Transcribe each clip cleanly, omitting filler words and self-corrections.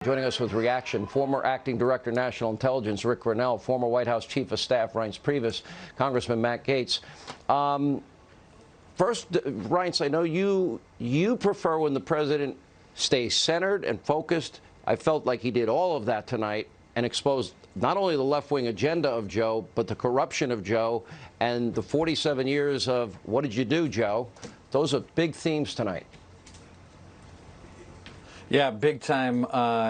Joining us with reaction, former Acting Director National Intelligence Rick Grenell, former White House Chief of Staff Reince Priebus, Congressman Matt Gaetz. First, Reince, I know you prefer when the president stays centered and focused. I felt like he did all of that tonight and exposed not only the left-wing agenda of Joe, but the corruption of Joe and the 47 years of what did you do, Joe? Those are big themes tonight. Yeah, big time,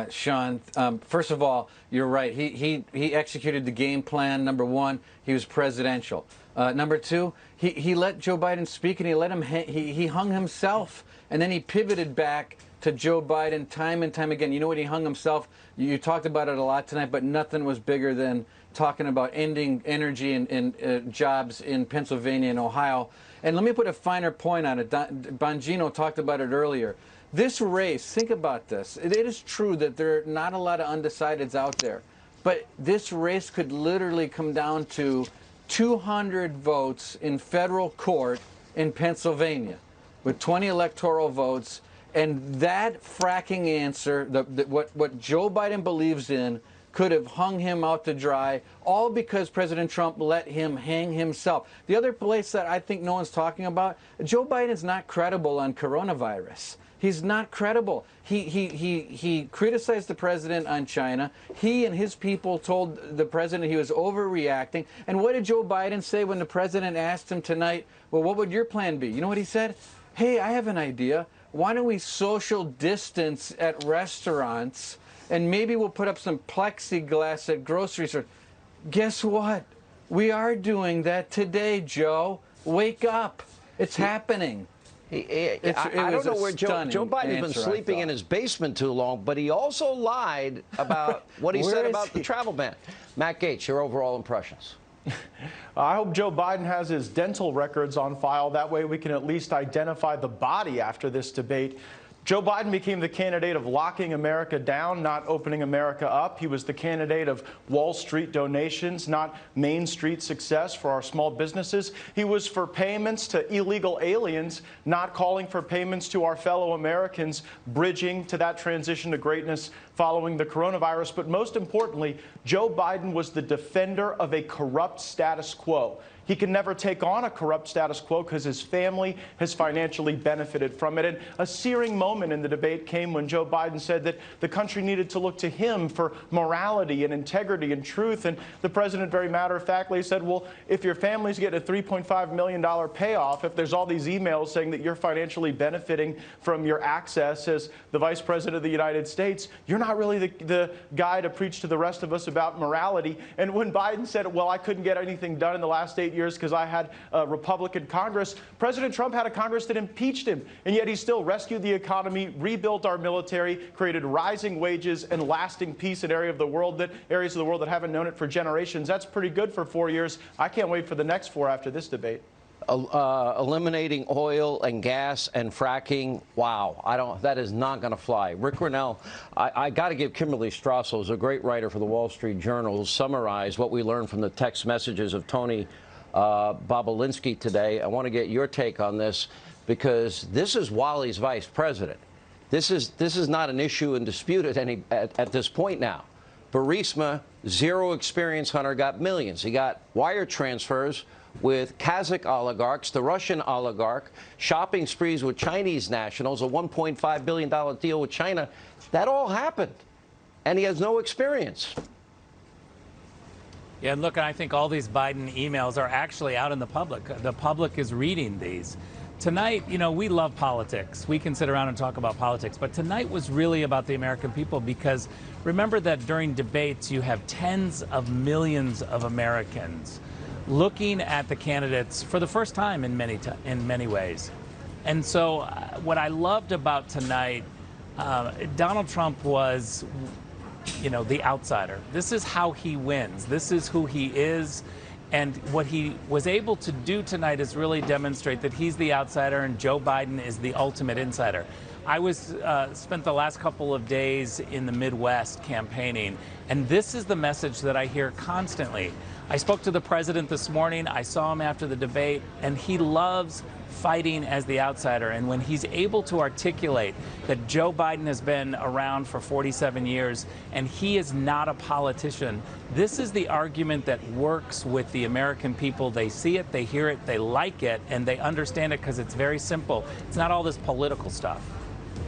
Sean. First of all, you're right. He executed the game plan. Number one, he was presidential. Number two, he let Joe Biden speak and he let him. He hung himself, and then he pivoted back to Joe Biden time and time again. You know what he hung himself? You talked about it a lot tonight, but nothing was bigger than talking about ending energy and jobs in Pennsylvania and Ohio. And let me put a finer point on it. Bongino talked about it earlier. This race, think about this. It is true that there are not a lot of undecideds out there, but this race could literally come down to 200 votes in federal court in Pennsylvania with 20 electoral votes. And that fracking answer, what Joe Biden believes in, could have hung him out to dry, all because President Trump let him hang himself. The other place that I think no one's talking about, Joe Biden's not credible on coronavirus. He's not credible. He criticized the president on China. He and his people told the president he was overreacting. And what did Joe Biden say when the president asked him tonight, well, what would your plan be? You know what he said? Hey, I have an idea. Why don't we social distance at restaurants, and maybe we'll put up some plexiglass at grocery stores. Guess what? We are doing that today, Joe. Wake up. It's happening. I don't know where Joe Biden's been sleeping in his basement too long, but he also lied about what he said about the travel ban. Matt Gaetz, your overall impressions. I hope Joe Biden has his dental records on file. That way we can at least identify the body after this debate. Joe Biden became the candidate of locking America down, not opening America up. He was the candidate of Wall Street donations, not Main Street success for our small businesses. He was for payments to illegal aliens, not calling for payments to our fellow Americans, bridging to that transition to greatness following the coronavirus. But most importantly, Joe Biden was the defender of a corrupt status quo. He can never take on a corrupt status quo because his family has financially benefited from it. And a searing moment in the debate came when Joe Biden said that the country needed to look to him for morality and integrity and truth. And the president very matter-of-factly said, well, if your family's getting a $3.5 million payoff, if there's all these emails saying that you're financially benefiting from your access as the vice president of the United States, you're not really the guy to preach to the rest of us about morality. And when Biden said, well, I couldn't get anything done in the last 8 years because I had a Republican Congress, President Trump had a Congress that impeached him, and yet he still rescued the economy, rebuilt our military, created rising wages and lasting peace in areas of the world that haven't known it for generations. That's pretty good for 4 years. I can't wait for the next 4 after this debate. Eliminating oil and gas and fracking, wow, that is not going to fly. Rick Grenell, I got to give Kimberly Strassel, who's a great writer for the Wall Street Journal, who summarized what we learned from the text messages of Tony Bobulinski today. I want to get your take on this, because this is Wally's vice president. This is not an issue and dispute at this point now. Burisma, zero experience hunter, got millions. He got wire transfers with Kazakh oligarchs, the Russian oligarch, shopping sprees with Chinese nationals, a $1.5 billion deal with China. That all happened, and he has no experience. Yeah, and look, I think all these Biden emails are actually out in the public. The public is reading these. Tonight, you know, we love politics. We can sit around and talk about politics, but tonight was really about the American people, because remember that during debates, you have tens of millions of Americans looking at the candidates for the first time in many ways. And so what I loved about tonight, Donald Trump was, you know, the outsider. This is how he wins. This is who he is. And what he was able to do tonight is really demonstrate that he's the outsider and Joe Biden is the ultimate insider. I spent the last couple of days in the Midwest campaigning, and this is the message that I hear constantly. I spoke to the president this morning. I saw him after the debate, and he loves fighting as the outsider. And when he's able to articulate that Joe Biden has been around for 47 years and he is not a politician, this is the argument that works with the American people. They see it, they hear it, they like it, and they understand it because it's very simple. It's not all this political stuff.